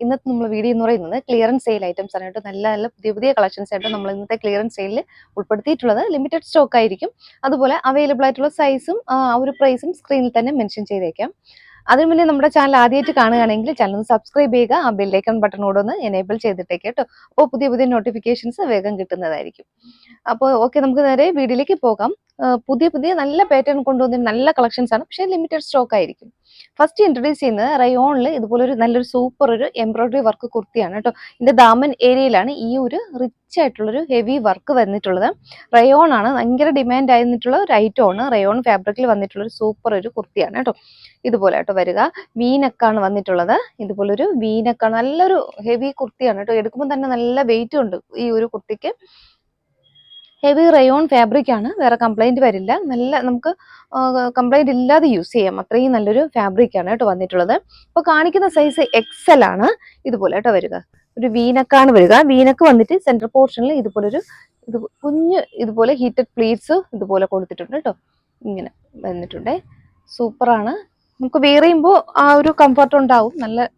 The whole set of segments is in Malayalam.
ഇന്നത്തെ നമ്മൾ വീഡിയോ എന്ന് പറയുന്നത് ക്ലിയറൻസ് സെയിൽ ഐറ്റംസ് ആണ് കേട്ടോ. നല്ല നല്ല പുതിയ കളക്ഷൻസ് ആയിട്ട് നമ്മൾ ഇന്നത്തെ ക്ലിയറൻസ് സെയിലിൽ ഉൾപ്പെടുത്തിയിട്ടുള്ളത്. ലിമിറ്റഡ് സ്റ്റോക്ക് ആയിരിക്കും. അതുപോലെ അവൈലബിൾ ആയിട്ടുള്ള സൈസും ആ ഒരു പ്രൈസും സ്ക്രീനിൽ തന്നെ മെൻഷൻ ചെയ്തേക്കാം. അതിന് മുന്നേ നമ്മുടെ ചാനൽ ആദ്യമായിട്ട് കാണുകയാണെങ്കിൽ ചാനൽ ഒന്ന് സബ്സ്ക്രൈബ് ചെയ്യുക, ആ ബെല്ലൈക്കൺ ബട്ടണോട് ഒന്ന് എനേബിൾ ചെയ്തിട്ടേക്ക് കേട്ടോ. അപ്പോൾ പുതിയ നോട്ടിഫിക്കേഷൻസ് വേഗം കിട്ടുന്നതായിരിക്കും. അപ്പോൾ ഓക്കെ, നമുക്ക് നേരെ വീഡിയോയിലേക്ക് പോകാം. പുതിയ നല്ല പാറ്റേൺ കൊണ്ടുവന്നിട്ട് നല്ല കളക്ഷൻസ് ആണ്, പക്ഷേ ലിമിറ്റഡ് സ്റ്റോക്ക് ആയിരിക്കും. ഫസ്റ്റ് ഇൻട്രൊഡ്യൂസ് ചെയ്യുന്നത് റയോണിൽ ഇതുപോലെ നല്ലൊരു സൂപ്പർ ഒരു എംബ്രോയിഡറി വർക്ക് കുർത്തിയാണ് കേട്ടോ. ഇതിന്റെ ദാമൻ ഏരിയയിലാണ് ഈ ഒരു റിച്ച് ആയിട്ടുള്ളൊരു ഹെവി വർക്ക് വന്നിട്ടുള്ളത്. റയോൺ ആണ്, ഭയങ്കര ഡിമാൻഡ് ആയിട്ടുള്ള ഒരു ഐറ്റം ആണ്. റയോൺ ഫാബ്രിക്കിൽ വന്നിട്ടുള്ള ഒരു സൂപ്പർ ഒരു കുർത്തിയാണ് കേട്ടോ. ഇതുപോലെ കേട്ടോ വരിക. വീനക്കാണ് വന്നിട്ടുള്ളത്. ഇതുപോലൊരു വീനക്കാണ്, നല്ലൊരു ഹെവി കുർത്തിയാണ് കേട്ടോ. എടുക്കുമ്പോൾ തന്നെ നല്ല വെയിറ്റ് ഉണ്ട് ഈ ഒരു കുർത്തിക്ക്. ഹെവി റയോൺ ഫാബ്രിക് ആണ്, വേറെ കംപ്ലൈന്റ് വരില്ല. നല്ല നമുക്ക് കംപ്ലൈന്റ് ഇല്ലാതെ യൂസ് ചെയ്യാം, അത്രയും നല്ലൊരു ഫാബ്രിക് ആണ് കേട്ടോ വന്നിട്ടുള്ളത്. ഇപ്പൊ കാണിക്കുന്ന സൈസ് എക്സൽ ആണ്. ഇതുപോലെ കേട്ടോ വരിക, ഒരു വീനക്കാണ് വരിക. വീനക്ക് വന്നിട്ട് സെന്റർ പോർഷനിൽ ഇതുപോലൊരു കുഞ്ഞ് ഇതുപോലെ ഹീറ്റഡ് പ്ലീറ്റ്സ് ഇതുപോലെ കൊടുത്തിട്ടുണ്ട് കേട്ടോ. ഇങ്ങനെ വന്നിട്ടുണ്ട്, സൂപ്പറാണ്. നമുക്ക് വെയർ ചെയ്യുമ്പോൾ ആ ഒരു കംഫർട്ട് ഉണ്ടാവും, നല്ല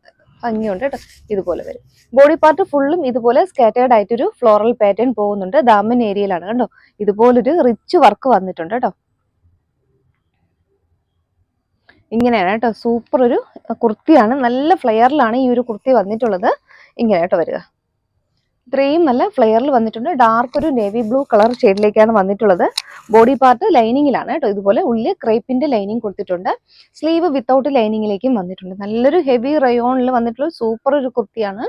ഭംഗിയുണ്ട് കേട്ടോ. ഇതുപോലെ വരും. ബോഡി പാർട്ട് ഫുള്ളും ഇതുപോലെ സ്കാറ്റേർഡ് ആയിട്ടൊരു ഫ്ലോറൽ പാറ്റേൺ പോകുന്നുണ്ട്. ദാമൻ ഏരിയയിലാണ് കണ്ടോ, ഇതുപോലൊരു റിച്ച് വർക്ക് വന്നിട്ടുണ്ട് കേട്ടോ. ഇങ്ങനെയാണ് കേട്ടോ, സൂപ്പർ ഒരു കുർത്തിയാണ്. നല്ല ഫ്ലെയറിലാണ് ഈ ഒരു കുർത്തി വന്നിട്ടുള്ളത്. ഇങ്ങനെ കേട്ടോ വരിക. ഇത്രയും നല്ല ഫ്ലെയറിൽ വന്നിട്ടുണ്ട്. ഡാർക്ക് ഒരു നേവി ബ്ലൂ കളർ ഷെയ്ഡിലേക്കാണ് വന്നിട്ടുള്ളത്. ബോഡി പാർട്ട് ലൈനിങ്ങിലാണ് കേട്ടോ. ഇതുപോലെ ഉള്ളിൽ ക്രേപ്പിന്റെ ലൈനിങ് കൊടുത്തിട്ടുണ്ട്. സ്ലീവ് വിത്തൗട്ട് ലൈനിങ്ങിലേക്കും വന്നിട്ടുണ്ട്. നല്ലൊരു ഹെവി റയോണിൽ വന്നിട്ടുള്ള സൂപ്പർ ഒരു കുർത്തിയാണ്.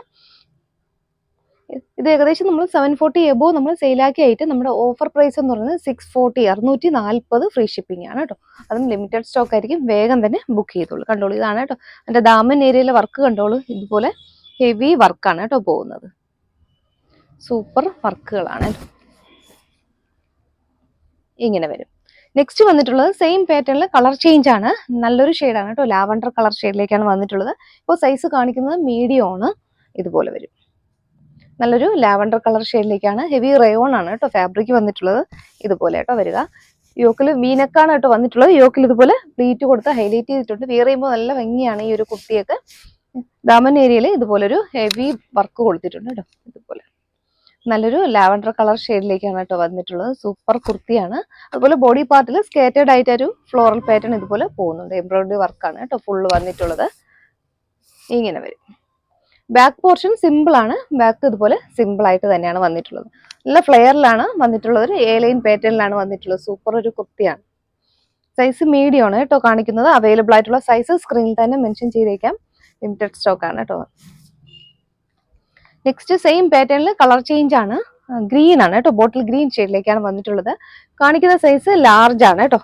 ഇത് ഏകദേശം നമ്മൾ 740 എബോ നമ്മൾ സെയിലാക്കി ആയിട്ട് നമ്മുടെ ഓഫർ പ്രൈസ് എന്ന് പറയുന്നത് 640, 640 ഫ്രീ ഷിപ്പിംഗ് ആണ് കേട്ടോ. അതും ലിമിറ്റഡ് സ്റ്റോക്ക് ആയിരിക്കും, വേഗം തന്നെ ബുക്ക് ചെയ്തോളൂ. കണ്ടോളൂ, ഇതാണ് കേട്ടോ എൻ്റെ ദാമൻ ഏരിയയിലെ വർക്ക്. കണ്ടോളൂ, ഇതുപോലെ ഹെവി വർക്കാണ് കേട്ടോ പോകുന്നത്. സൂപ്പർ വർക്കുകളാണ്. ഇങ്ങനെ വരും. നെക്സ്റ്റ് വന്നിട്ടുള്ളത് സെയിം പാറ്റേണിൽ കളർ ചേഞ്ച് ആണ്. നല്ലൊരു ഷെയ്ഡാണ് കേട്ടോ, ലാവൻഡർ കളർ ഷെയ്ഡിലേക്കാണ് വന്നിട്ടുള്ളത്. ഇപ്പോൾ സൈസ് കാണിക്കുന്നത് മീഡിയം ആണ്. ഇതുപോലെ വരും. നല്ലൊരു ലാവൻഡർ കളർ ഷെയ്ഡിലേക്കാണ്. ഹെവി റയോൺ ആണ് കേട്ടോ ഫാബ്രിക് വന്നിട്ടുള്ളത്. ഇതുപോലെ കേട്ടോ വരിക. യോക്കിൽ വീനക്കാണ് കേട്ടോ വന്നിട്ടുള്ളത്. യോക്കിൽ ഇതുപോലെ പ്ലീറ്റ് കൊടുത്ത് ഹൈലൈറ്റ് ചെയ്തിട്ടുണ്ട്. വെയർ ചെയ്യുമ്പോൾ നല്ല ഭംഗിയാണ് ഈ ഒരു കുർത്തിയൊക്കെ. ദാമൻ ഏരിയയിൽ ഇതുപോലൊരു ഹെവി വർക്ക് കൊടുത്തിട്ടുണ്ട് കേട്ടോ. ഇതുപോലെ നല്ലൊരു ലാവൻഡർ കളർ ഷെയ്ഡിലേക്കാണ് കേട്ടോ വന്നിട്ടുള്ളത്. സൂപ്പർ കുർത്തിയാണ്. അതുപോലെ ബോഡി പാർട്ടിൽ സ്കേറ്റേഡ് ആയിട്ടൊരു ഫ്ലോറൽ പാറ്റേൺ ഇതുപോലെ പോകുന്നുണ്ട്. എംബ്രോയിഡറി വർക്കാണ് കേട്ടോ ഫുള്ള് വന്നിട്ടുള്ളത്. ഇങ്ങനെ വരും. ബാക്ക് പോർഷൻ സിമ്പിൾ ആണ്. ബാക്ക് ഇതുപോലെ സിമ്പിൾ ആയിട്ട് തന്നെയാണ് വന്നിട്ടുള്ളത്. നല്ല ഫ്ലെയറിലാണ് വന്നിട്ടുള്ളത്. ഒരു എ ലൈൻ പാറ്റേണിലാണ് വന്നിട്ടുള്ളത്. സൂപ്പർ ഒരു കുർത്തിയാണ്. സൈസ് മീഡിയം ആണ് കേട്ടോ കാണിക്കുന്നത്. അവൈലബിൾ ആയിട്ടുള്ള സൈസ് സ്ക്രീനിൽ തന്നെ മെൻഷൻ ചെയ്തേക്കാം. ലിമിറ്റഡ് സ്റ്റോക്ക് ആണ് കേട്ടോ. നെക്സ്റ്റ് സെയിം പാറ്റേണിൽ കളർ ചേഞ്ച് ആണ്. ഗ്രീൻ ആണ് കേട്ടോ, ബോട്ടിൽ ഗ്രീൻ ഷെയ്ഡിലേക്കാണ് വന്നിട്ടുള്ളത്. കാണിക്കുന്ന സൈസ് ലാർജ് ആണ് കേട്ടോ.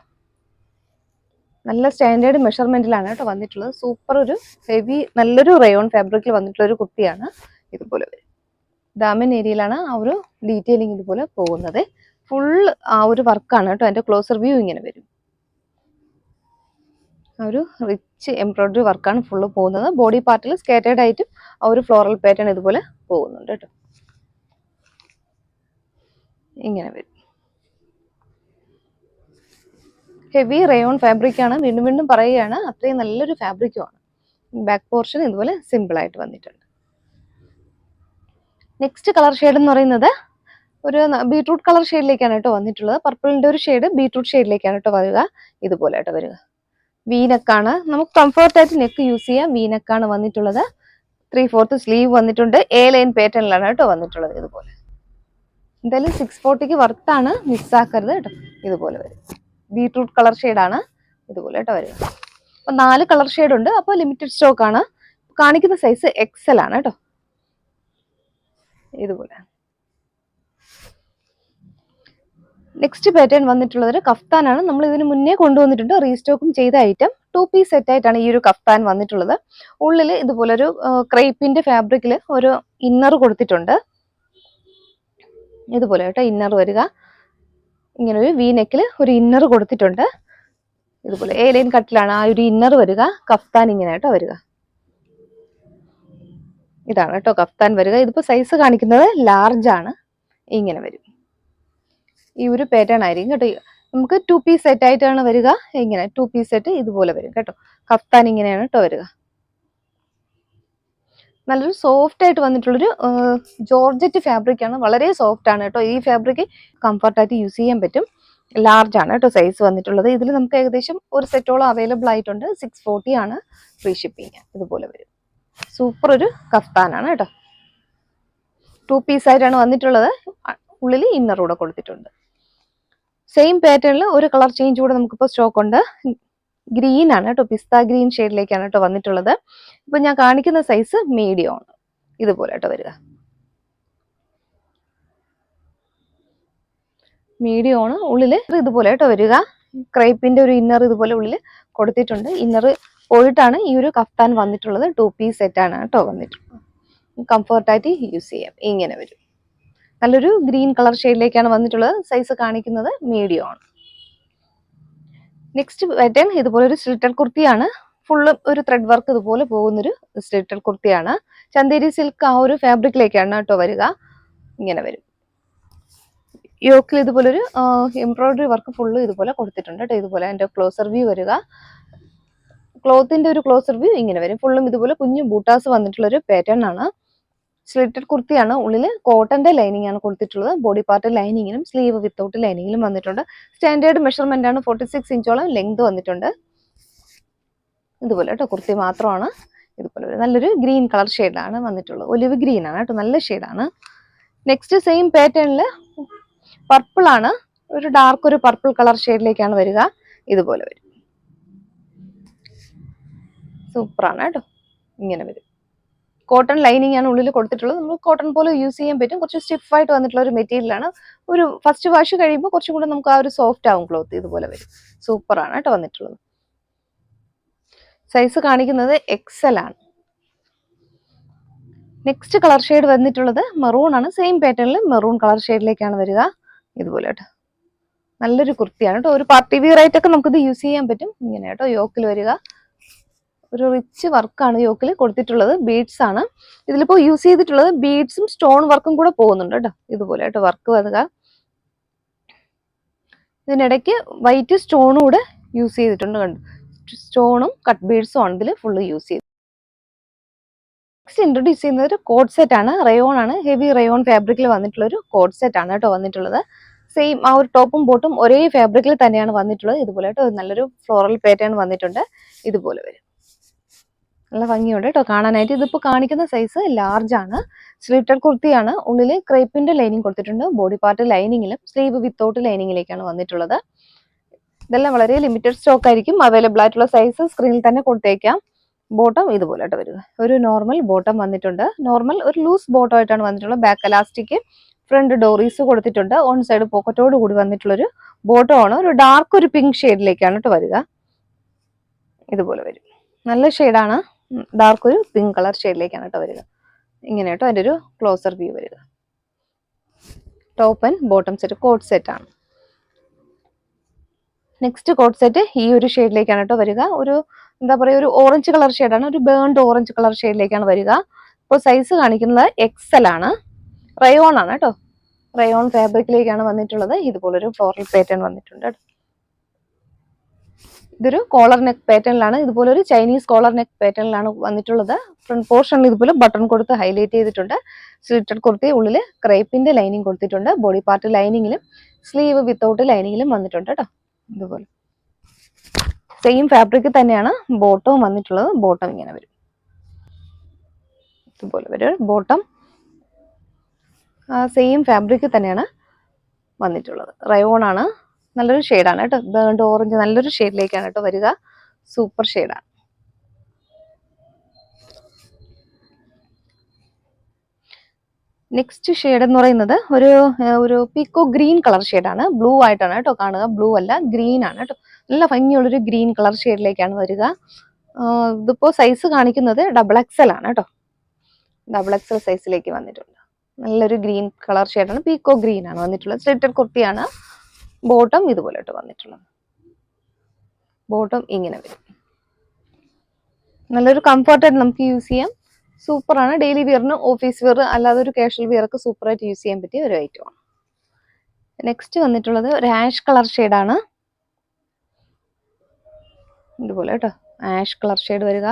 നല്ല സ്റ്റാൻഡേർഡ് മെഷർമെന്റിലാണ് കേട്ടോ വന്നിട്ടുള്ളത്. സൂപ്പർ ഒരു ഹെവി നല്ലൊരു റയോൺ ഫാബ്രിക്കിൽ വന്നിട്ടുള്ള ഒരു കുർത്തിയാണ്. ഇതുപോലെ വരും. ദാമൻ ഏരിയയിലാണ് ആ ഒരു ഡീറ്റെയിലിംഗ് ഇതുപോലെ പോകുന്നത്. ഫുൾ ആ ഒരു വർക്കാണ് കേട്ടോ. അതിന്റെ ക്ലോസർ വ്യൂ ഇങ്ങനെ വരും. ആ ഒരു റിച്ച് എംബ്രോയിഡറി വർക്കാണ് ഫുള്ള് പോകുന്നത്. ബോഡി പാർട്ടിൽ സ്കേറ്റേഡ് ആയിട്ടും ആ ഒരു ഫ്ലോറൽ പാറ്റേൺ ഇതുപോലെ പോകുന്നുണ്ട് കേട്ടോ. ഇങ്ങനെ വരും. ഹെവി റയോൺ ഫാബ്രിക് ആണ്. വീണ്ടും പറയുകയാണ്, അത്രയും നല്ലൊരു ഫാബ്രിക്കുമാണ്. ബാക്ക് പോർഷൻ ഇതുപോലെ സിമ്പിൾ ആയിട്ട് വന്നിട്ടുണ്ട്. നെക്സ്റ്റ് കളർ ഷെയ്ഡ് എന്ന് പറയുന്നത് ഒരു ബീട്രൂട്ട് കളർ ഷെയ്ഡിലേക്കാണ് കേട്ടോ വന്നിട്ടുള്ളത്. പർപ്പിളിന്റെ ഒരു ഷെയ്ഡ് ബീട്രൂട്ട് ഷെയ്ഡിലേക്കാണ് കേട്ടോ വരിക. ഇതുപോലെ കേട്ടോ വരിക. വീനക്കാണ്, നമുക്ക് കംഫർട്ടായിട്ട് നെക്ക് യൂസ് ചെയ്യാം. വീനക്കാണ് വന്നിട്ടുള്ളത്. 3/4 സ്ലീവ് വന്നിട്ടുണ്ട്. എ ലൈൻ പാറ്റേണിലാണ് കേട്ടോ വന്നിട്ടുള്ളത്. ഇതുപോലെ എന്തായാലും 640 വർത്താണ്, മിസ്സാക്കരുത് കേട്ടോ. ഇതുപോലെ വരും. ബീട്രൂട്ട് കളർ ഷെയ്ഡാണ്. ഇതുപോലെ കേട്ടോ വരിക. അപ്പൊ 4 കളർ ഷെയ്ഡ് ഉണ്ട്. അപ്പോൾ ലിമിറ്റഡ് സ്റ്റോക്ക് ആണ്. കാണിക്കുന്ന സൈസ് എക്സൽ ആണ് കേട്ടോ. ഇതുപോലെ നെക്സ്റ്റ് പാറ്റേൺ വന്നിട്ടുള്ളത് ഒരു കഫ്താനാണ്. നമ്മൾ ഇതിന് മുന്നേ കൊണ്ടുവന്നിട്ടുണ്ട്, റീസ്റ്റോക്കും ചെയ്ത ഐറ്റം. 2 പീസ് സെറ്റ് ആയിട്ടാണ് ഈ ഒരു കഫ്താൻ വന്നിട്ടുള്ളത്. ഉള്ളിൽ ഇതുപോലൊരു ക്രേപ്പിന്റെ ഫാബ്രിക്കിൽ ഒരു ഇന്നർ കൊടുത്തിട്ടുണ്ട്. ഇതുപോലെ കേട്ടോ ഇന്നർ വരിക. ഇങ്ങനെ ഒരു വി നെക്കിൽ ഒരു ഇന്നർ കൊടുത്തിട്ടുണ്ട്. ഇതുപോലെ എ ലൈൻ കട്ടിലാണ് ആ ഒരു ഇന്നർ വരിക. കഫ്താൻ ഇങ്ങനെ കേട്ടോ വരിക. ഇതാണ് കേട്ടോ കഫ്താൻ വരിക. ഇതിപ്പോ സൈസ് കാണിക്കുന്നത് ലാർജ് ആണ്. ഇങ്ങനെ വരും. ഈ ഒരു പാറ്റേൺ ആയിരിക്കും കേട്ടോ. നമുക്ക് 2 പീസ് സെറ്റ് ആയിട്ടാണ് വരിക. ഇങ്ങനെ 2 പീസ് സെറ്റ് ഇതുപോലെ വരും കേട്ടോ. കഫ്താൻ ഇങ്ങനെയാണ് കേട്ടോ വരിക. നല്ലൊരു സോഫ്റ്റ് ആയിട്ട് വന്നിട്ടുള്ളൊരു ജോർജറ്റ് ഫാബ്രിക് ആണ്. വളരെ സോഫ്റ്റ് ആണ് കേട്ടോ. ഈ ഫാബ്രിക് കംഫർട്ടായിട്ട് യൂസ് ചെയ്യാൻ പറ്റും. ലാർജ് ആണ് കേട്ടോ സൈസ് വന്നിട്ടുള്ളത്. ഇതിൽ നമുക്ക് ഏകദേശം ഒരു സെറ്റോളം അവൈലബിൾ ആയിട്ടുണ്ട്. 640 ആണ് ഫ്രീ ഷിപ്പിംഗ്. ഇതുപോലെ വരും. സൂപ്പർ ഒരു കഫ്താനാണ് കേട്ടോ. 2 പീസ് ആയിട്ടാണ് വന്നിട്ടുള്ളത്. ഉള്ളിൽ ഇന്നർ കൂടെ കൊടുത്തിട്ടുണ്ട്. സെയിം പാറ്റേണിൽ ഒരു കളർ ചേഞ്ച് കൂടെ നമുക്കിപ്പോൾ സ്റ്റോക്ക് ഉണ്ട്. ഗ്രീൻ ആണ് കേട്ടോ. പിസ്ത ഗ്രീൻ ഷെയ്ഡിലേക്കാണ് കേട്ടോ വന്നിട്ടുള്ളത്. ഇപ്പൊ ഞാൻ കാണിക്കുന്ന സൈസ് മീഡിയം ആണ്. ഇതുപോലെ കേട്ടോ വരിക. മീഡിയം ആണ്. ഉള്ളിൽ ഇതുപോലെ കേട്ടോ വരിക. ക്രൈപ്പിന്റെ ഒരു ഇന്നർ ഇതുപോലെ ഉള്ളിൽ കൊടുത്തിട്ടുണ്ട്. ഇന്നർ പോയിട്ടാണ് ഈ ഒരു കഫ്താൻ വന്നിട്ടുള്ളത്. 2 പീസ് സെറ്റ് ആണ് കേട്ടോ വന്നിട്ടുള്ളത്. കംഫർട്ടായിട്ട് യൂസ് ചെയ്യാം. ഇങ്ങനെ വരും. നല്ലൊരു ഗ്രീൻ കളർ ഷെയ്ഡിലേക്കാണ് വന്നിട്ടുള്ളത്. സൈസ് കാണിക്കുന്നത് മീഡിയം ആണ്. നെക്സ്റ്റ് പാറ്റേൺ ഇതുപോലെ ഒരു സ്ലിറ്റഡ് കുർത്തിയാണ്. ഫുള്ള് ഒരു ത്രെഡ് വർക്ക് ഇതുപോലെ പോകുന്നൊരു സ്ലിറ്റഡ് കുർത്തിയാണ്. ചന്തേരി സിൽക്ക് ആ ഒരു ഫാബ്രിക്കിലേക്കാണ് കേട്ടോ വരിക. ഇങ്ങനെ വരും. യോക്കിൽ ഇതുപോലെ ഒരു എംബ്രോയിഡറി വർക്ക് ഫുള്ള് ഇതുപോലെ കൊടുത്തിട്ടുണ്ട് കേട്ടോ. ഇതുപോലെ അതിന്റെ ക്ലോസർ വ്യൂ വരിക. ക്ലോത്തിന്റെ ഒരു ക്ലോസർ വ്യൂ ഇങ്ങനെ വരും. ഫുള്ളും ഇതുപോലെ കുഞ്ഞു ബൂട്ടാസ് വന്നിട്ടുള്ള ഒരു പാറ്റേൺ ആണ്. സ്ലിറ്റഡ് കുർത്തിയാണ്. ഉള്ളിൽ കോട്ടന്റെ ലൈനിങ് ആണ് കൊടുത്തിട്ടുള്ളത്. ബോഡി പാർട്ട് ലൈനിങ്ങിലും സ്ലീവ് വിത്തൗട്ട് ലൈനിങ്ങിലും വന്നിട്ടുണ്ട്. സ്റ്റാൻഡേർഡ് മെഷർമെന്റ് ആണ്. 46 ഇഞ്ചോളം ലെങ്ത് വന്നിട്ടുണ്ട്. ഇതുപോലെ കേട്ടോ കുർത്തി മാത്രമാണ്. ഇതുപോലെ നല്ലൊരു ഗ്രീൻ കളർ ഷെയ്ഡാണ് വന്നിട്ടുള്ളത്. ഒലിവ് ഗ്രീൻ ആണ് കേട്ടോ. നല്ല ഷെയ്ഡാണ്. നെക്സ്റ്റ് സെയിം പാറ്റേണിൽ പർപ്പിൾ ആണ്. ഒരു ഡാർക്ക് ഒരു പർപ്പിൾ കളർ ഷെയ്ഡിലേക്കാണ് വരിക. ഇതുപോലെ വരും. സൂപ്പറാണ് കേട്ടോ. ഇങ്ങനെ വരും. കോട്ടൺ ലൈനിങ് ആണ് ഉള്ളിൽ കൊടുത്തിട്ടുള്ളത്. നമ്മൾ കോട്ടൺ പോലെ യൂസ് ചെയ്യാൻ പറ്റും. കുറച്ച് സ്റ്റിഫ് ആയിട്ട് വന്നിട്ടുള്ള ഒരു മെറ്റീരിയൽ ആണ്. ഒരു ഫസ്റ്റ് വാഷ് കഴിയുമ്പോൾ കുറച്ചും കൂടെ നമുക്ക് ആ ഒരു സോഫ്റ്റ് ആവും ക്ലോത്ത്. ഇതുപോലെ വരും. സൂപ്പറാണ് കേട്ടോ വന്നിട്ടുള്ളത്. സൈസ് കാണിക്കുന്നത് XL ആണ്. നെക്സ്റ്റ് കളർ ഷെയ്ഡ് വന്നിട്ടുള്ളത് മെറൂൺ ആണ്. സെയിം പാറ്റേണിൽ മെറൂൺ കളർ ഷെയ്ഡിലേക്കാണ് വരിക. ഇതുപോലെ കേട്ടോ. നല്ലൊരു കുർത്തിയാണ് കേട്ടോ. ഒരു പാർട്ടി വിയർ ആയിട്ടൊക്കെ നമുക്കിത് യൂസ് ചെയ്യാൻ പറ്റും. ഇങ്ങനെ കേട്ടോ യോക്കിൽ വരിക. ഒരു റിച്ച് വർക്കാണ് യോക്കിൽ കൊടുത്തിട്ടുള്ളത്. ബീഡ്സ് ആണ്. ഇതിലിപ്പോ യൂസ് ചെയ്തിട്ടുള്ളത് ബീഡ്സും സ്റ്റോൺ വർക്കും കൂടെ പോകുന്നുണ്ട് കേട്ടോ. ഇതുപോലെ കേട്ടോ വർക്ക് വരിക. ഇതിനിടയ്ക്ക് വൈറ്റ് സ്റ്റോണും കൂടെ യൂസ് ചെയ്തിട്ടുണ്ട്. കണ്ടു. സ്റ്റോണും കട്ട് ബീഡ്സും ആണ് ഇതിൽ ഫുള്ള് യൂസ് ചെയ്തത്. നെക്സ്റ്റ് ഇൻട്രൊഡ്യൂസ് ചെയ്യുന്നത് ഒരു കോഡ് സെറ്റ് ആണ്. റയോൺ ആണ്. ഹെവി റയോൺ ഫാബ്രിക്കിൽ വന്നിട്ടുള്ള ഒരു കോഡ് സെറ്റ് ആണ് കേട്ടോ വന്നിട്ടുള്ളത്. സെയിം ആ ഒരു ടോപ്പും ബോട്ടും ഒരേ ഫാബ്രിക്കിൽ തന്നെയാണ് വന്നിട്ടുള്ളത്. ഇതുപോലെ കേട്ടോ നല്ലൊരു ഫ്ലോറൽ പാറ്റേൺ വന്നിട്ടുണ്ട്. ഇതുപോലെ വരും. നല്ല ഭംഗിയുണ്ട് കേട്ടോ കാണാനായിട്ട്. ഇതിപ്പോൾ കാണിക്കുന്ന സൈസ് ലാർജ് ആണ്. സ്ലിറ്റഡ് കുർത്തിയാണ്. ഉള്ളിൽ ക്രേപ്പിന്റെ ലൈനിങ് കൊടുത്തിട്ടുണ്ട്. ബോഡി പാർട്ട് ലൈനിങ്ങിലും സ്ലീവ് വിത്തൗട്ട് ലൈനിങ്ങിലേക്കാണ് വന്നിട്ടുള്ളത്. ഇതെല്ലാം വളരെ ലിമിറ്റഡ് സ്റ്റോക്ക് ആയിരിക്കും. അവൈലബിൾ ആയിട്ടുള്ള സൈസ് സ്ക്രീനിൽ തന്നെ കൊടുത്തേക്കാം. ബോട്ടം ഇതുപോലെ ആയിട്ട് വരിക. ഒരു നോർമൽ ബോട്ടം വന്നിട്ടുണ്ട്. നോർമൽ ഒരു ലൂസ് ബോട്ടം ആയിട്ടാണ് വന്നിട്ടുള്ളത്. ബാക്ക് എലാസ്റ്റിക്, ഫ്രണ്ട് ഡോറീസ് കൊടുത്തിട്ടുണ്ട്. ഓൺ സൈഡ് പോക്കറ്റോട് കൂടി വന്നിട്ടുള്ളൊരു ബോട്ടം ആണ്. ഒരു ഡാർക്ക് ഒരു പിങ്ക് ഷെയ്ഡിലേക്കാണ് കേട്ടോ വരിക. ഇതുപോലെ വരും. നല്ല ഷെയ്ഡാണ്. ഡാർക്ക് ഒരു പിങ്ക് കളർ ഷെയ്ഡിലേക്കാണ് കേട്ടോ വരിക. ഇങ്ങനെ കേട്ടോ അതിൻ്റെ ഒരു ക്ലോസർ വ്യൂ വരിക. Top and bottom set coat set ആണ്. നെക്സ്റ്റ് കോട്ട് സെറ്റ് ഈ ഒരു ഷെയ്ഡിലേക്കാണ് കേട്ടോ വരിക. ഒരു എന്താ പറയുക ഒരു ഓറഞ്ച് കളർ ഷെയ്ഡാണ്. ഒരു ബേൺഡ് ഓറഞ്ച് കളർ ഷെയ്ഡിലേക്കാണ് വരിക. ഇപ്പോൾ സൈസ് കാണിക്കുന്നത് XL ആണ്. റയോൺ ആണ് കേട്ടോ. റയോൺ ഫാബ്രിക്കിലേക്കാണ് വന്നിട്ടുള്ളത്. ഇതുപോലൊരു ഫ്ലോറൽ പാറ്റേൺ വന്നിട്ടുണ്ട് കേട്ടോ. ഇതൊരു കോളർ നെക്ക് പാറ്റേണിലാണ്. ഇതുപോലെ ഒരു ചൈനീസ് കോളർ നെക്ക് പാറ്റേണിലാണ് വന്നിട്ടുള്ളത്. ഫ്രണ്ട് പോർഷനിൽ ഇതുപോലെ ബട്ടൺ കൊടുത്ത് ഹൈലൈറ്റ് ചെയ്തിട്ടുണ്ട്. സ്ലിറ്റഡ് കുർത്തി ഉള്ളിൽ ക്രേപ്പിന്റെ ലൈനിങ് കൊടുത്തിട്ടുണ്ട്. ബോഡി പാർട്ട് ലൈനിങ്ങിലും സ്ലീവ് വിത്തൗട്ട് ലൈനിങ്ങിലും വന്നിട്ടുണ്ട് കേട്ടോ. ഇതുപോലെ സെയിം ഫാബ്രിക് തന്നെയാണ് ബോട്ടവും വന്നിട്ടുള്ളത്. ബോട്ടം ഇങ്ങനെ വരും. ഇതുപോലെ വരും ബോട്ടം. സെയിം ഫാബ്രിക് തന്നെയാണ് വന്നിട്ടുള്ളത്. റയോൺ ആണ്. നല്ലൊരു ഷെയ്ഡാണ് കേട്ടോ. ബേൺഡ് ഓറഞ്ച് നല്ലൊരു ഷെയ്ഡിലേക്കാണ് കേട്ടോ വരിക. സൂപ്പർ ഷെയ്ഡാണ്. നെക്സ്റ്റ് ഷെയ്ഡ് എന്ന് പറയുന്നത് ഒരു പീക്കോ ഗ്രീൻ കളർ ഷെയ്ഡാണ്. ബ്ലൂ ആയിട്ടാണ് കേട്ടോ കാണുക. ബ്ലൂ അല്ല ഗ്രീൻ ആണ് കേട്ടോ. നല്ല ഭംഗിയുള്ളൊരു ഗ്രീൻ കളർ ഷെയ്ഡിലേക്കാണ് വരിക. ഇതിപ്പോ സൈസ് കാണിക്കുന്നത് XXL ആണ് കേട്ടോ. XXL സൈസിലേക്ക് വന്നിട്ടുണ്ട്. നല്ലൊരു ഗ്രീൻ കളർ ഷെയ്ഡാണ്. പീക്കോ ഗ്രീൻ ആണ് വന്നിട്ടുള്ളത്. സ്ലിറ്റഡ് കുർത്തിയാണ്. ബോട്ടം ഇതുപോലെ ഇട്ട് വന്നിട്ടുള്ളത്. ബോട്ടം ഇങ്ങനെ വരും. നല്ലൊരു കംഫർട്ടായിട്ട് നമുക്ക് യൂസ് ചെയ്യാം. സൂപ്പറാണ്. ഡെയിലി വിയറിന്, ഓഫീസ് വിയർ, അല്ലാതെ ഒരു കാഷ്വൽ വിയർ ഒക്കെ സൂപ്പറായിട്ട് യൂസ് ചെയ്യാൻ പറ്റിയ ഒരു ഐറ്റമാണ്. നെക്സ്റ്റ് വന്നിട്ടുള്ളത് ഒരു ആഷ് കളർ ഷെയ്ഡാണ്. ഇതുപോലെ കേട്ടോ ആഷ് കളർ ഷെയ്ഡ് വരിക.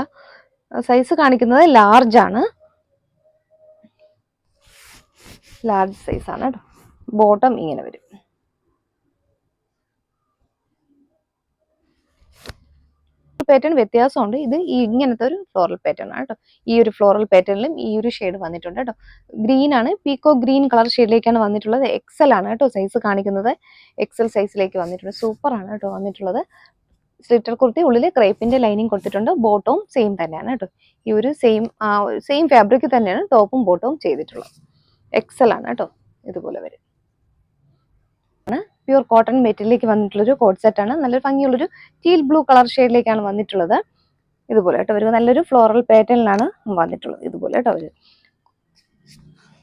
സൈസ് കാണിക്കുന്നത് ലാർജ് ആണ്. ലാർജ് സൈസ് ആണ് കേട്ടോ. ബോട്ടം ഇങ്ങനെ വരും. പാറ്റേൺ വ്യത്യാസമുണ്ട്. ഇത് ഇങ്ങനത്തെ ഒരു ഫ്ലോറൽ പാറ്റേൺ ആണ് കേട്ടോ. ഈ ഒരു ഫ്ലോറൽ പാറ്റേണിലും ഈ ഒരു ഷെയ്ഡ് വന്നിട്ടുണ്ട് കേട്ടോ. ഗ്രീൻ ആണ്, പീക്കോ ഗ്രീൻ കളർ ഷെയ്ഡിലേക്കാണ് വന്നിട്ടുള്ളത്. എക്സൽ ആണ് കേട്ടോ സൈസ് കാണിക്കുന്നത്. എക്സൽ സൈസിലേക്ക് വന്നിട്ടുണ്ട്. സൂപ്പർ ആണ് കേട്ടോ വന്നിട്ടുള്ളത്. സ്ലിറ്റർ കുർത്തി, ഉള്ളിൽ ക്രേപ്പിന്റെ ലൈനിങ് കൊടുത്തിട്ടുണ്ട്. ബോട്ടവും സെയിം തന്നെയാണ് കേട്ടോ. ഈ ഒരു സെയിം ഫാബ്രിക് തന്നെയാണ് ടോപ്പും ബോട്ടവും ചെയ്തിട്ടുള്ളത്. എക്സൽ ആണ് കേട്ടോ. ഇതുപോലെ വരും. പ്യൂർ കോട്ടൺ മെറ്റീരിയലിലേക്ക് വന്നിട്ടുള്ളൊരു കോഡ് സെറ്റ് ആണ്. നല്ലൊരു ഭംഗിയുള്ളൊരു ടീൽ ബ്ലൂ കളർ ഷെയ്ഡിലേക്കാണ് വന്നിട്ടുള്ളത്. ഇതുപോലെ കേട്ടോ ഒരു നല്ലൊരു ഫ്ലോറൽ പാറ്റേണിലാണ് വന്നിട്ടുള്ളത്. ഇതുപോലെ കേട്ടോ ഒരു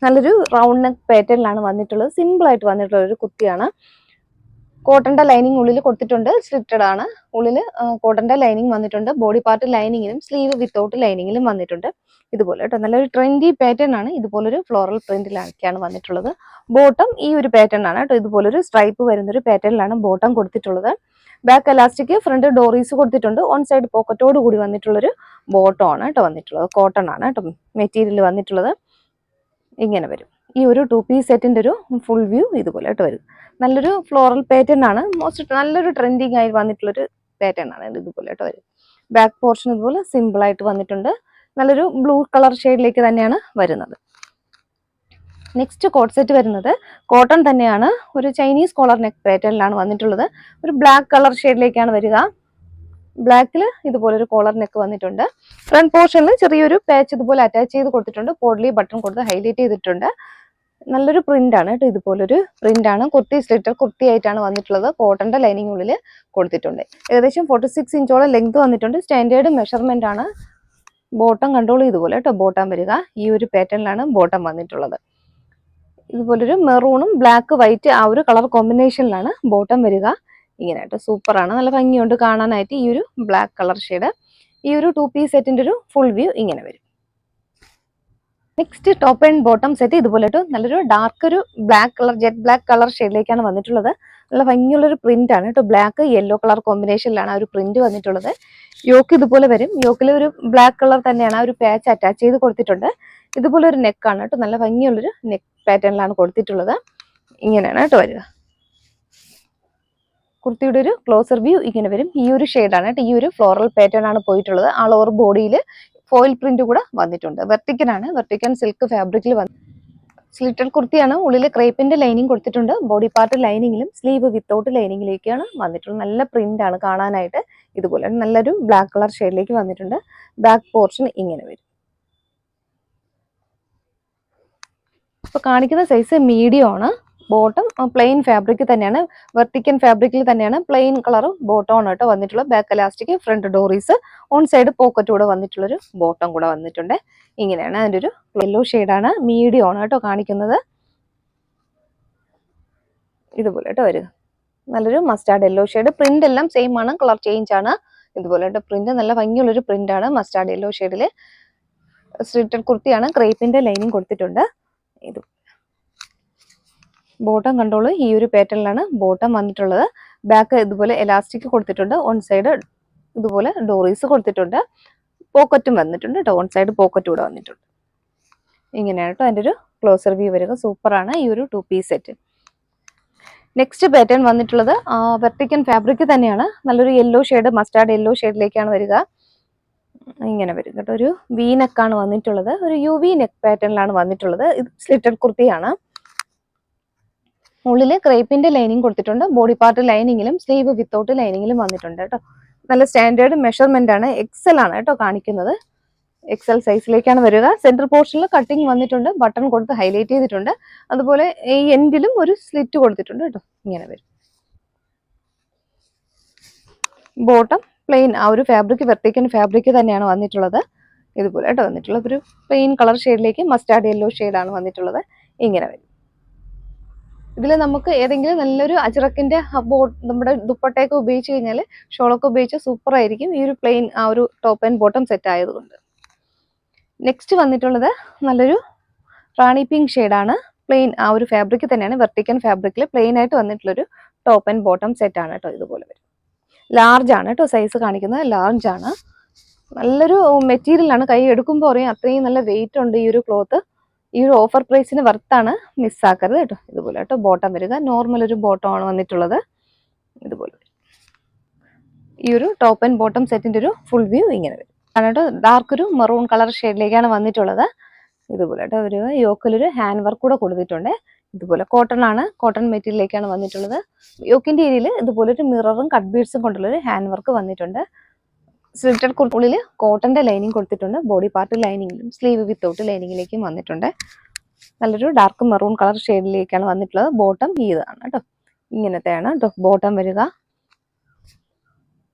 നല്ലൊരു റൗണ്ട് നെക്ക് പാറ്റേണിലാണ് വന്നിട്ടുള്ളത്. സിമ്പിൾ ആയിട്ട് വന്നിട്ടുള്ള ഒരു കുർത്തിയാണ്. കോട്ടന്റെ ലൈനിങ് ഉള്ളിൽ കൊടുത്തിട്ടുണ്ട്. സ്ലിറ്റഡ് ആണ്. ഉള്ളിൽ കോട്ടന്റെ ലൈനിങ് വന്നിട്ടുണ്ട്. ബോഡി പാർട്ട് ലൈനിങ്ങിലും സ്ലീവ് വിത്തൗട്ട് ലൈനിങ്ങിലും വന്നിട്ടുണ്ട്. ഇതുപോലെ കേട്ടോ നല്ലൊരു ട്രെൻഡി പാറ്റേൺ ആണ്. ഇതുപോലൊരു ഫ്ലോറൽ പ്രിന്റിലാണ് വന്നിട്ടുള്ളത്. ബോട്ടം ഈ ഒരു പാറ്റേൺ ആണ് കേട്ടോ. ഇതുപോലൊരു സ്ട്രൈപ്പ് വരുന്ന ഒരു പാറ്റേണിലാണ് ബോട്ടം കൊടുത്തിട്ടുള്ളത്. ബാക്ക് എലാസ്റ്റിക്, ഫ്രണ്ട് ഡോറീസ് കൊടുത്തിട്ടുണ്ട്. ഓൺ സൈഡ് പോക്കറ്റോട് കൂടി വന്നിട്ടുള്ളൊരു ബോട്ടം ആണ് കേട്ടോ വന്നിട്ടുള്ളത്. കോട്ടൺ ആണ് കേട്ടോ മെറ്റീരിയൽ വന്നിട്ടുള്ളത്. ഇങ്ങനെ വരും. ഈ ഒരു 2 പീസ് സെറ്റിന്റെ ഒരു ഫുൾ വ്യൂ ഇതുപോലെ കേട്ടോ വരും. നല്ലൊരു ഫ്ലോറൽ പാറ്റേൺ ആണ്. നല്ലൊരു ട്രെൻഡിങ് ആയി വന്നിട്ടുള്ളൊരു പാറ്റേൺ ആണ് ഇതുപോലെ കേട്ടോ വരും. ബാക്ക് പോർഷൻ ഇതുപോലെ സിമ്പിൾ ആയിട്ട് വന്നിട്ടുണ്ട്. നല്ലൊരു ബ്ലൂ കളർ ഷെയ്ഡിലേക്ക് തന്നെയാണ് വരുന്നത്. നെക്സ്റ്റ് കോട്ട് സെറ്റ് വരുന്നത് കോട്ടൺ തന്നെയാണ്. ഒരു ചൈനീസ് കോളർ നെക്ക് പാറ്റേണിലാണ് വന്നിട്ടുള്ളത്. ഒരു ബ്ലാക്ക് കളർ ഷെയ്ഡിലേക്കാണ് വരിക. ബ്ലാക്കിൽ ഇതുപോലെ ഒരു കോളർ നെക്ക് വന്നിട്ടുണ്ട്. ഫ്രണ്ട് പോർഷനിൽ ചെറിയൊരു പാച്ച് ഇതുപോലെ അറ്റാച്ച് ചെയ്ത് കൊടുത്തിട്ടുണ്ട്. പോഡ്ലി ബട്ടൺ കൊടുത്ത് ഹൈലൈറ്റ് ചെയ്തിട്ടുണ്ട്. നല്ലൊരു പ്രിന്റ് ആണ് കേട്ടോ. ഇതുപോലൊരു പ്രിന്റ് ആണ്. കുർത്തി സ്ലിറ്റർ കുർത്തി ആയിട്ടാണ് വന്നിട്ടുള്ളത്. കോട്ടന്റെ ലൈനിങ് ഉള്ളിൽ കൊടുത്തിട്ടുണ്ട്. ഏകദേശം 46 ഇഞ്ചോളം ലെങ്ത് വന്നിട്ടുണ്ട്. സ്റ്റാൻഡേർഡ് മെഷർമെന്റ് ആണ്. ബോട്ടം കൺട്രോൾ ഇതുപോലെ കേട്ടോ ബോട്ടം വരിക. ഈ ഒരു പാറ്റേണിലാണ് ബോട്ടം വന്നിട്ടുള്ളത്. ഇതുപോലൊരു മെറൂണും ബ്ലാക്ക് വൈറ്റ് ആ ഒരു കളർ കോമ്പിനേഷനിലാണ് ബോട്ടം വരിക. ഇങ്ങനെ കേട്ടോ സൂപ്പർ ആണ്. നല്ല ഭംഗിയുണ്ട് കാണാനായിട്ട്. ഈ ഒരു ബ്ലാക്ക് കളർ ഷെയ്ഡ്. ഈ ഒരു 2 പീസ് സെറ്റിന്റെ ഒരു ഫുൾ വ്യൂ ഇങ്ങനെ വരും. Next top and bottom set ഇതുപോലെ കേട്ടോ നല്ലൊരു ഡാർക്ക് ഒരു black colour jet black colour ഷെയ്ഡിലേക്കാണ് വന്നിട്ടുള്ളത്. നല്ല ഭംഗിയുള്ളൊരു പ്രിന്റ് ആണ് കേട്ടോ. ബ്ലാക്ക് യെല്ലോ കളർ കോമ്പിനേഷനിലാണ് ആ ഒരു പ്രിന്റ് വന്നിട്ടുള്ളത്. യോക്ക് ഇതുപോലെ വരും. യോക്കിൽ ഒരു ബ്ലാക്ക് കളർ തന്നെയാണ് ആ ഒരു പാച്ച് അറ്റാച്ച് ചെയ്ത് കൊടുത്തിട്ടുണ്ട്. ഇതുപോലെ ഒരു നെക്കാണ് കേട്ടോ. നല്ല ഭംഗിയുള്ളൊരു നെക്ക് പാറ്റേണിലാണ് കൊടുത്തിട്ടുള്ളത്. ഇങ്ങനെയാണ് കേട്ടോ വരിക. കുർത്തിയുടെ ഒരു ക്ലോസർ വ്യൂ ഇങ്ങനെ വരും. ഈ ഒരു ഷെയ്ഡാണ് കേട്ടോ. ഈ ഒരു ഫ്ലോറൽ പാറ്റേൺ ആണ് പോയിട്ടുള്ളത്. ആൾ ഓവർ ബോഡിയിൽ ഫോയിൽ പ്രിന്റ് കൂടെ വന്നിട്ടുണ്ട്. വെർട്ടിക്കൻ ആണ്. വെർട്ടിക്കൻ സിൽക്ക് ഫാബ്രിക്കിൽ സ്ലിറ്റഡ് കുർത്തിയാണ്. ഉള്ളിൽ ക്രേപ്പിന്റെ ലൈനിങ് കൊടുത്തിട്ടുണ്ട്. ബോഡി പാർട്ട് ലൈനിങ്ങിലും സ്ലീവ് വിത്തൗട്ട് ലൈനിങ്ങിലേക്കാണ് വന്നിട്ടുള്ളത്. നല്ല പ്രിന്റ് ആണ് കാണാനായിട്ട്. ഇതുപോലെ നല്ലൊരു ബ്ലാക്ക് കളർ ഷെയ്ഡിലേക്ക് വന്നിട്ടുണ്ട്. ബാക്ക് പോർഷൻ ഇങ്ങനെ വരും. ഇപ്പൊ കാണിക്കുന്ന സൈസ് മീഡിയം ആണ്. ബോട്ടം പ്ലെയിൻ ഫാബ്രിക് തന്നെയാണ്. വെർട്ടിക്കൻ ഫാബ്രിക്കിൽ തന്നെയാണ്. പ്ലെയിൻ കളർ ബോട്ടം ആണ് കേട്ടോ വന്നിട്ടുള്ളത്. ബാക്ക് എലാസ്റ്റിക്, ഫ്രണ്ട് ഡോറീസ്, ഓൺ സൈഡ് പോക്കറ്റ് കൂടെ വന്നിട്ടുള്ളൊരു ബോട്ടം കൂടെ വന്നിട്ടുണ്ട്. ഇങ്ങനെയാണ്. അതിൻ്റെ ഒരു യെല്ലോ ഷെയ്ഡാണ്. മീഡിയം ആണ് കേട്ടോ കാണിക്കുന്നത്. ഇതുപോലെ കേട്ടോ വരിക. നല്ലൊരു മസ്റ്റാർഡ് യെല്ലോ ഷെയ്ഡ്. പ്രിന്റ് എല്ലാം സെയിം ആണ്. കളർ ചേഞ്ച് ആണ്. ഇതുപോലെ കേട്ടോ പ്രിന്റ് നല്ല ഭംഗിയുള്ളൊരു പ്രിന്റ് ആണ്. മസ്റ്റാർഡ് യെല്ലോ ഷെയ്ഡില് സ്ലിറ്റഡ് കുർത്തിയാണ്. ക്രേപ്പിന്റെ ലൈനിങ് കൊടുത്തിട്ടുണ്ട്. ഇത് ബോട്ടം കൺട്രോൾ ഈ ഒരു പാറ്റേണിലാണ് ബോട്ടം വന്നിട്ടുള്ളത്. ബാക്ക് ഇതുപോലെ എലാസ്റ്റിക് കൊടുത്തിട്ടുണ്ട്. ഓൺ സൈഡ് ഇതുപോലെ ഡോറീസ് കൊടുത്തിട്ടുണ്ട്. പോക്കറ്റും വന്നിട്ടുണ്ട് കേട്ടോ. ഓൺ സൈഡ് പോക്കറ്റ് കൂടെ വന്നിട്ടുണ്ട്. ഇങ്ങനെയാണ് കേട്ടോ അതിൻ്റെ ഒരു ക്ലോസർ വ്യൂ വരിക. സൂപ്പറാണ് ഈ ഒരു 2 പീസ് സെറ്റ്. നെക്സ്റ്റ് പാറ്റേൺ വന്നിട്ടുള്ളത് വെർട്ടിക്കൻ ഫാബ്രിക് തന്നെയാണ്. നല്ലൊരു യെല്ലോ ഷെയ്ഡ്, മസ്റ്റാർഡ് യെല്ലോ ഷെയ്ഡിലേക്കാണ് വരിക. ഇങ്ങനെ വരും കേട്ടോ. ഒരു വി നെക്കാണ് വന്നിട്ടുള്ളത്. ഒരു UV നെക്ക് പാറ്റേണിലാണ് വന്നിട്ടുള്ളത്. ഇത് സ്ലിറ്റഡ് കുർത്തിയാണ്. ഉള്ളിൽ ക്രേപ്പിന്റെ ലൈനിങ് കൊടുത്തിട്ടുണ്ട്. ബോഡി പാർട്ട് ലൈനിങ്ങിലും സ്ലീവ് വിത്തൗട്ട് ലൈനിങ്ങിലും വന്നിട്ടുണ്ട് കേട്ടോ. നല്ല സ്റ്റാൻഡേർഡ് മെഷർമെന്റ് ആണ്. എക്സൽ ആണ് കേട്ടോ കാണിക്കുന്നത്. എക്സൽ സൈസിലേക്കാണ് വരിക. സെന്റർ പോർഷനിൽ കട്ടിങ് വന്നിട്ടുണ്ട്. ബട്ടൺ കൊടുത്ത് ഹൈലൈറ്റ് ചെയ്തിട്ടുണ്ട്. അതുപോലെ ഈ എൻഡിലും ഒരു സ്ലിറ്റ് കൊടുത്തിട്ടുണ്ട് കേട്ടോ. ഇങ്ങനെ വരും. ബോട്ടം പ്ലെയിൻ ആ ഒരു ഫാബ്രിക് വെർട്ടിക്കൻ ഫാബ്രിക് തന്നെയാണ് വന്നിട്ടുള്ളത്. ഇതുപോലെ കേട്ടോ വന്നിട്ടുള്ളത്. ഒരു പ്ലെയിൻ കളർ ഷെയ്ഡിലേക്ക് മസ്റ്റാർഡ് യെല്ലോ ഷെയ്ഡാണ് വന്നിട്ടുള്ളത്. ഇങ്ങനെ വരും. ഇതിൽ നമുക്ക് ഏതെങ്കിലും നല്ലൊരു അജ്രക്കിന്റെ നമ്മുടെ ദുപ്പട്ടയൊക്കെ ഉപയോഗിച്ച് കഴിഞ്ഞാൽ, ഷോളൊക്കെ ഉപയോഗിച്ച് സൂപ്പർ ആയിരിക്കും. ഈ ഒരു പ്ലെയിൻ ആ ഒരു ടോപ്പ് ആൻഡ് ബോട്ടം സെറ്റ് ആയതുകൊണ്ട്. നെക്സ്റ്റ് വന്നിട്ടുള്ളത് നല്ലൊരു റാണി പിങ്ക് ഷെയ്ഡാണ്. പ്ലെയിൻ ആ ഒരു ഫാബ്രിക് തന്നെയാണ്. വെർട്ടിക്കൻ ഫാബ്രിക്കിൽ പ്ലെയിൻ ആയിട്ട് വന്നിട്ടുള്ളൊരു ടോപ്പ് ആൻഡ് ബോട്ടം സെറ്റ് ആണ് കേട്ടോ. ഇതുപോലെ വരും. ലാർജ് ആണ് കേട്ടോ സൈസ് കാണിക്കുന്നത്. ലാർജ് ആണ്. നല്ലൊരു മെറ്റീരിയൽ ആണ്. കൈ എടുക്കുമ്പോൾ അറിയാം അത്രയും നല്ല വെയിറ്റ് ഉണ്ട് ഈ ഒരു ക്ലോത്ത്. ഈ ഒരു ഓഫർ പ്രൈസിന് വർത്താണ്, മിസ്സാക്കരുത് കേട്ടോ. ഇതുപോലെ കേട്ടോ ബോട്ടം വരിക, നോർമൽ ഒരു ബോട്ടം ആണ് വന്നിട്ടുള്ളത്. ഇതുപോലെ ഈ ഒരു ടോപ്പ് ആൻഡ് ബോട്ടം സെറ്റിന്റെ ഒരു ഫുൾ വ്യൂ ഇങ്ങനെ വരും. കേട്ടോ ഡാർക്ക് ഒരു മെറൂൺ കളർ ഷെയ്ഡിലേക്കാണ് വന്നിട്ടുള്ളത്. ഇതുപോലെ കേട്ടോ ഒരു യോക്കിലൊരു ഹാൻഡ് വർക്ക് കൂടെ കൊടുത്തിട്ടുണ്ട്. ഇതുപോലെ കോട്ടൺ ആണ്, കോട്ടൺ മെറ്റീരിയലിലേക്കാണ് വന്നിട്ടുള്ളത്. യോക്കിന്റെ ഏരിയയിൽ ഇതുപോലെ ഒരു മിററും കട്ട് ബീഡ്സും കൊണ്ടുള്ള ഒരു ഹാൻഡ് വർക്ക് വന്നിട്ടുണ്ട്. സ്ലിറ്റഡ് കുർത്തുള്ളിൽ കോട്ടന്റെ ലൈനിങ് കൊടുത്തിട്ടുണ്ട്. ബോഡി പാർട്ട് ലൈനിങ്ങിലും സ്ലീവ് വിത്തൗട്ട് ലൈനിങ്ങിലേക്കും വന്നിട്ടുണ്ട്. നല്ലൊരു ഡാർക്ക് മെറൂൺ കളർ ഷെയ്ഡിലേക്കാണ് വന്നിട്ടുള്ളത്. ബോട്ടം ഇതാണ് കേട്ടോ, ഇങ്ങനത്തെയാണ് കേട്ടോ ബോട്ടം വരിക.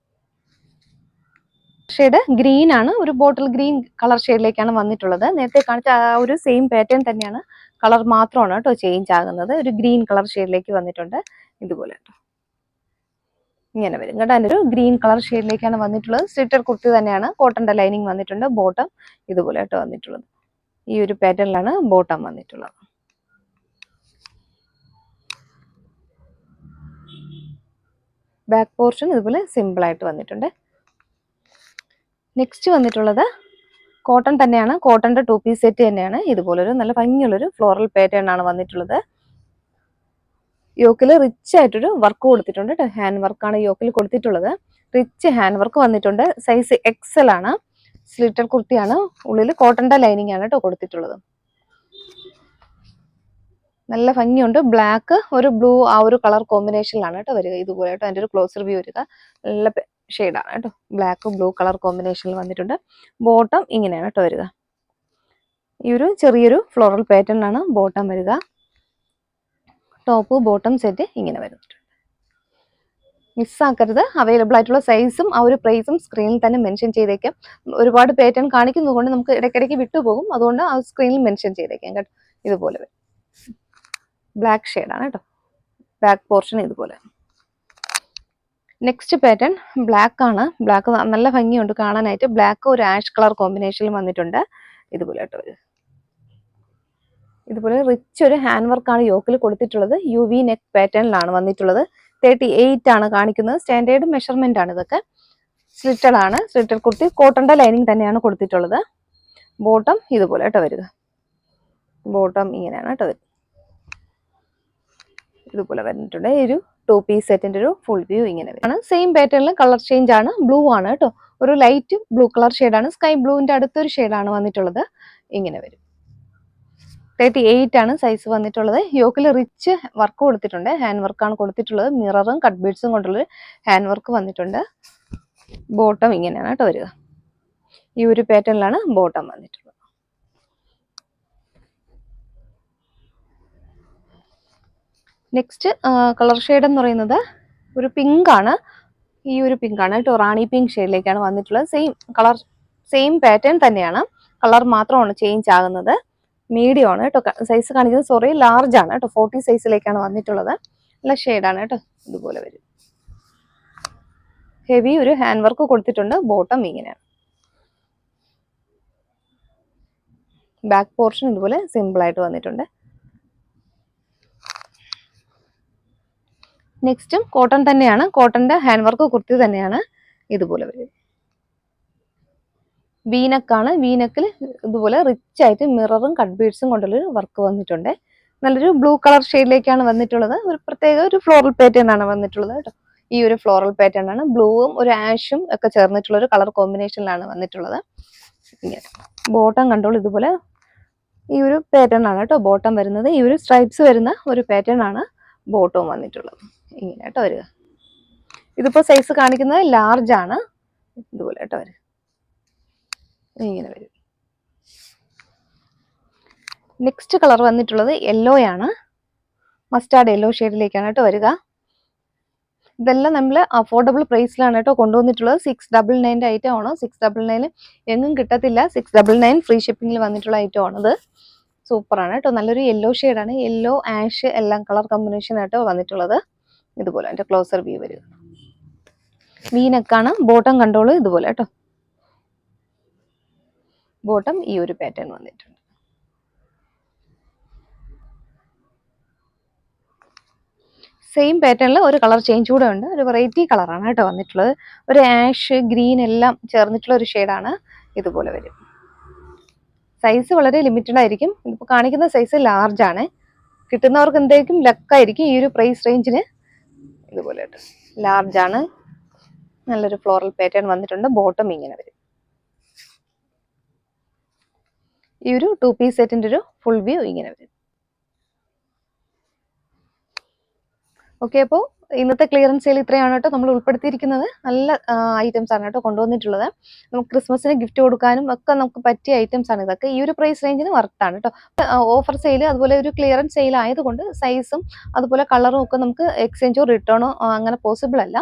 ഷെയ്ഡ് ഗ്രീൻ ആണ്, ഒരു ബോട്ടിൽ ഗ്രീൻ കളർ ഷെയ്ഡിലേക്കാണ് വന്നിട്ടുള്ളത്. നേരത്തെ കാണിച്ച ആ ഒരു സെയിം പാറ്റേൺ തന്നെയാണ്, കളർ മാത്രമാണ് കേട്ടോ ചേഞ്ച് ആകുന്നത്. ഒരു ഗ്രീൻ കളർ ഷെയ്ഡിലേക്ക് വന്നിട്ടുണ്ട്. ഇതുപോലെ കേട്ടോ ഇങ്ങനെ വരും കേട്ടോ. അതിൻ്റെ ഒരു ഗ്രീൻ കളർ ഷെയ്ഡിലേക്കാണ് വന്നിട്ടുള്ളത്. സ്ലിറ്റഡ് കുർത്തി തന്നെയാണ്, കോട്ടന്റെ ലൈനിങ് വന്നിട്ടുണ്ട്. ബോട്ടം ഇതുപോലെ കേട്ടോ വന്നിട്ടുള്ളത്. ഈ ഒരു പാറ്റേണിലാണ് ബോട്ടം വന്നിട്ടുള്ളത്. ബാക്ക് പോർഷൻ ഇതുപോലെ സിമ്പിൾ ആയിട്ട് വന്നിട്ടുണ്ട്. നെക്സ്റ്റ് വന്നിട്ടുള്ളത് കോട്ടൺ തന്നെയാണ്, കോട്ടന്റെ 2 പീസ് സെറ്റ് തന്നെയാണ്. ഇതുപോലൊരു നല്ല ഭംഗിയുള്ളൊരു ഫ്ലോറൽ പാറ്റേൺ ആണ് വന്നിട്ടുള്ളത്. യോക്കിൽ റിച്ച് ആയിട്ടൊരു വർക്ക് കൊടുത്തിട്ടുണ്ട് കേട്ടോ. ഹാൻഡ് വർക്കാണ് യോക്കിൽ കൊടുത്തിട്ടുള്ളത്. റിച്ച് ഹാൻഡ് വർക്ക് വന്നിട്ടുണ്ട്. സൈസ് XL ആണ്. സ്ലിറ്റഡ് കുർത്തിയാണ്, ഉള്ളിൽ കോട്ടന്റെ ലൈനിങ് ആണ് കേട്ടോ കൊടുത്തിട്ടുള്ളത്. നല്ല ഭംഗിയുണ്ട്. ബ്ലാക്ക് ഒരു ബ്ലൂ ആ ഒരു കളർ കോമ്പിനേഷനിലാണ് കേട്ടോ വരിക. ഇതുപോലെ കേട്ടോ അതിൻ്റെ ഒരു ക്ലോസർ വ്യൂ വരിക. നല്ല ഷെയ്ഡാണ് കേട്ടോ, ബ്ലാക്ക് ബ്ലൂ കളർ കോമ്പിനേഷനിൽ വന്നിട്ടുണ്ട്. ബോട്ടം ഇങ്ങനെയാണ് കേട്ടോ വരിക. ഈ ഒരു ചെറിയൊരു ഫ്ലോറൽ പാറ്റേൺ ആണ് ബോട്ടം വരിക. ടോപ്പ് ബോട്ടം സെറ്റ് ഇങ്ങനെ വരുന്നുണ്ട്. മിസ്സാക്കരുത്. അവൈലബിൾ ആയിട്ടുള്ള സൈസും ആ ഒരു പ്രൈസും സ്ക്രീനിൽ തന്നെ മെൻഷൻ ചെയ്തേക്കാം. ഒരുപാട് പാറ്റേൺ കാണിക്കുന്നത് കൊണ്ട് നമുക്ക് ഇടയ്ക്കിടയ്ക്ക് വിട്ടുപോകും. അതുകൊണ്ട് ആ സ്ക്രീനിൽ മെൻഷൻ ചെയ്തേക്കാം കേട്ടോ. ഇതുപോലെ വരും. ബ്ലാക്ക് ഷെയ്ഡാണ് കേട്ടോ. ബാക്ക് പോർഷൻ ഇതുപോലെ. നെക്സ്റ്റ് പാറ്റേൺ ബ്ലാക്ക് ആണ്. ബ്ലാക്ക് നല്ല ഭംഗിയുണ്ട് കാണാനായിട്ട്. ബ്ലാക്ക് ഒരു ആഷ് കളർ കോമ്പിനേഷനിൽ വന്നിട്ടുണ്ട്. ഇതുപോലെ കേട്ടോ വരും. ഇതുപോലെ റിച്ച് ഒരു ഹാൻഡ് വർക്കാണ് യോക്കിൽ കൊടുത്തിട്ടുള്ളത്. UV നെക്ക് പാറ്റേണിലാണ് വന്നിട്ടുള്ളത്. 38 ആണ് കാണിക്കുന്നത്. സ്റ്റാൻഡേർഡ് മെഷർമെന്റ് ആണ് ഇതൊക്കെ. സ്ലിറ്റഡ് ആണ്. സ്ലിറ്റഡ് കുർത്തി കോട്ടന്റെ ലൈനിങ് തന്നെയാണ് കൊടുത്തിട്ടുള്ളത്. ബോട്ടം ഇതുപോലെ കേട്ടോ വരിക. ബോട്ടം ഇങ്ങനെയാണ് കേട്ടോ വരും. ഇതുപോലെ വന്നിട്ടുണ്ട്. ഈ ഒരു 2 പീസ് സെറ്റിന്റെ ഒരു ഫുൾ വ്യൂ ഇങ്ങനെ ആണ്. സെയിം പാറ്റേണിൽ കളർ ചേഞ്ച് ആണ്. ബ്ലൂ ആണ് കേട്ടോ, ഒരു ലൈറ്റ് ബ്ലൂ കളർ ഷെയ്ഡാണ്. സ്കൈ ബ്ലൂവിന്റെ അടുത്തൊരു ഷെയ്ഡാണ് വന്നിട്ടുള്ളത്. ഇങ്ങനെ വരും. 38 ആണ് സൈസ് വന്നിട്ടുള്ളത്. യോക്കിൽ റിച്ച് വർക്ക് കൊടുത്തിട്ടുണ്ട്. ഹാൻഡ് വർക്കാണ് കൊടുത്തിട്ടുള്ളത്. മിററും കട്ട് ബീഡ്സും കൊണ്ടുള്ള ഹാൻഡ് വർക്ക് വന്നിട്ടുണ്ട്. ബോട്ടം ഇങ്ങനെയാണ് കേട്ടോ വരിക. ഈ ഒരു പാറ്റേണിലാണ് ബോട്ടം വന്നിട്ടുള്ളത്. നെക്സ്റ്റ് കളർ ഷെയ്ഡ് എന്ന് പറയുന്നത് ഒരു പിങ്ക് ആണ്. ഈ ഒരു പിങ്ക് ആണ് കേട്ടോ, റാണി പിങ്ക് ഷെയ്ഡിലേക്കാണ് വന്നിട്ടുള്ളത്. സെയിം കളർ സെയിം പാറ്റേൺ തന്നെയാണ്, കളർ മാത്രമാണ് ചേഞ്ച് ആകുന്നത്. മീഡിയം ആണ് കേട്ടോ സൈസ് കാണിക്കുന്നത്. സോറി, ലാർജ് ആണ് കേട്ടോ. 40 സൈസിലേക്കാണ് വന്നിട്ടുള്ളത്. നല്ല ഷെയ്ഡാണ് കേട്ടോ. ഇതുപോലെ വരും. ഹെവി ഒരു ഹാൻഡ് വർക്ക് കൊടുത്തിട്ടുണ്ട്. ബോട്ടം ഇങ്ങനെയാണ്. ബാക്ക് പോർഷൻ ഇതുപോലെ സിമ്പിൾ ആയിട്ട് വന്നിട്ടുണ്ട്. നെക്സ്റ്റും കോട്ടൺ തന്നെയാണ്. കോട്ടന്റെ ഹാൻഡ് വർക്ക് കുർത്തി തന്നെയാണ്. ഇതുപോലെ വരും. വീനക്കാണ്. വീനക്കിൽ ഇതുപോലെ റിച്ച് ആയിട്ട് മിററും കട്ട് ബീഡ്സും കൊണ്ടുള്ളൊരു വർക്ക് വന്നിട്ടുണ്ട്. നല്ലൊരു ബ്ലൂ കളർ ഷെയ്ഡിലേക്കാണ് വന്നിട്ടുള്ളത്. ഒരു പ്രത്യേക ഒരു ഫ്ലോറൽ പാറ്റേൺ ആണ് വന്നിട്ടുള്ളത് കേട്ടോ. ഈ ഒരു ഫ്ലോറൽ പാറ്റേൺ ആണ്. ബ്ലൂവും ഒരു ആഷും ഒക്കെ ചേർന്നിട്ടുള്ള ഒരു കളർ കോമ്പിനേഷനിലാണ് വന്നിട്ടുള്ളത്. ഇങ്ങനെ ബോട്ടം കണ്ടോളൂ. ഇതുപോലെ ഈ ഒരു പാറ്റേൺ ആണ് കേട്ടോ ബോട്ടം വരുന്നത്. ഈ ഒരു സ്ട്രൈപ്സ് വരുന്ന ഒരു പാറ്റേൺ ആണ് ബോട്ടവും വന്നിട്ടുള്ളത്. ഇങ്ങനെ കേട്ടോ വരിക. ഇതിപ്പോ സൈസ് കാണിക്കുന്നത് ലാർജ് ആണ്. ഇതുപോലെ കേട്ടോ വരിക. ഇങ്ങനെ വരും. നെക്സ്റ്റ് കളർ വന്നിട്ടുള്ളത് യെല്ലോ ആണ്. മസ്റ്റാർഡ് യെല്ലോ ഷെയ്ഡിലേക്കാണ് കേട്ടോ വരിക. ഇതെല്ലാം നമ്മൾ അഫോർഡബിൾ പ്രൈസിലാണ് കേട്ടോ കൊണ്ടുവന്നിട്ടുള്ളത്. 699 ഐറ്റം ആണ്. 699 എങ്ങും കിട്ടത്തില്ല. 699 ഫ്രീ ഷിപ്പിംഗിൽ വന്നിട്ടുള്ള ഐറ്റം ആണത്. സൂപ്പറാണ് കേട്ടോ. നല്ലൊരു യെല്ലോ ഷെയ്ഡാണ്. യെല്ലോ ആഷ് എല്ലാം കളർ കോമ്പിനേഷൻ ആയിട്ടോ വന്നിട്ടുള്ളത്. ഇതുപോലെ അതിന്റെ ക്ലോസർ വ്യൂ വരിക. വീനക്കാണ്. ബോട്ടം കണ്ടോളൂ. ഇതുപോലെ കേട്ടോ. ബോട്ടം ഈ ഒരു പാറ്റേൺ വന്നിട്ടുണ്ട്. സെയിം പാറ്റേണിൽ ഒരു കളർ ചേഞ്ച് കൂടെ ഉണ്ട്. ഒരു വെറൈറ്റി കളറാണ് കേട്ടോ വന്നിട്ടുള്ളത്. ഒരു ആഷ് ഗ്രീൻ എല്ലാം ചേർന്നിട്ടുള്ള ഒരു ഷെയ്ഡാണ്. ഇതുപോലെ വരും. സൈസ് വളരെ ലിമിറ്റഡ് ആയിരിക്കും. ഇപ്പോൾ കാണിക്കുന്ന സൈസ് ലാർജ് ആണ്. കിട്ടുന്നവർക്ക് എന്തെങ്കിലും ലക്കായിരിക്കും. ഈ ഒരു പ്രൈസ് റേഞ്ചിന് ഇതുപോലെ ലാർജ് ആണ്. നല്ലൊരു ഫ്ലോറൽ പാറ്റേൺ വന്നിട്ടുണ്ട്. ബോട്ടം ഇങ്ങനെ വരും. ഈ ഒരു 2 പീസ് സെറ്റിന്റെ ഒരു ഫുൾ വ്യൂ ഇങ്ങനെ വരും. ഓക്കെ, അപ്പോൾ ഇന്നത്തെ ക്ലിയറൻസ് സെയിൽ ഇത്രയാണ് കേട്ടോ നമ്മൾ ഉൾപ്പെടുത്തിയിരിക്കുന്നത്. നല്ല ഐറ്റംസ് ആണ് കേട്ടോ കൊണ്ടുവന്നിട്ടുള്ളത്. നമുക്ക് ക്രിസ്മസിന് ഗിഫ്റ്റ് കൊടുക്കാനും ഒക്കെ നമുക്ക് പറ്റിയ ഐറ്റംസ് ആണ് ഇതൊക്കെ. ഈ ഒരു പ്രൈസ് റേഞ്ചിന് വർത്താണ് കേട്ടോ. ഓഫർ സെയിൽ അതുപോലെ ഒരു ക്ലിയറൻസ് സെയിൽ ആയതുകൊണ്ട് സൈസും അതുപോലെ കളറും ഒക്കെ നമുക്ക് എക്സ്ചേഞ്ചോ റിട്ടേണോ അങ്ങനെ പോസിബിൾ അല്ല.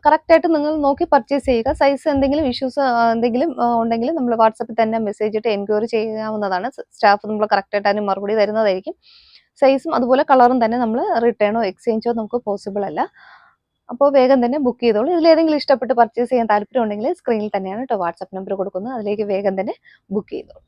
കറക്റ്റായിട്ട് നിങ്ങൾ നോക്കി പർച്ചേസ് ചെയ്യുക. സൈസ് എന്തെങ്കിലും ഇഷ്യൂസ് എന്തെങ്കിലും ഉണ്ടെങ്കിൽ നമ്മൾ വാട്സപ്പിൽ തന്നെ മെസ്സേജ് ഇട്ട് എൻക്വയറി ചെയ്യാവുന്നതാണ്. സ്റ്റാഫ് നമ്മൾ കറക്റ്റായിട്ട് അതിന് മറുപടി തരുന്നതായിരിക്കും. സൈസും അതുപോലെ കളറും തന്നെ നമ്മൾ റിട്ടേണോ എക്സ്ചേഞ്ചോ നമുക്ക് പോസിബിൾ അല്ല. അപ്പോൾ വേഗം തന്നെ ബുക്ക് ചെയ്തോളൂ. ഇതിലേതെങ്കിലും ഇഷ്ടപ്പെട്ട് പർച്ചേസ് ചെയ്യാൻ താല്പര്യം ഉണ്ടെങ്കിൽ സ്ക്രീനിൽ തന്നെയാണ് കേട്ടോ വാട്സപ്പ് നമ്പർ കൊടുക്കുന്നത്. അതിലേക്ക് വേഗം തന്നെ ബുക്ക് ചെയ്തോളൂ.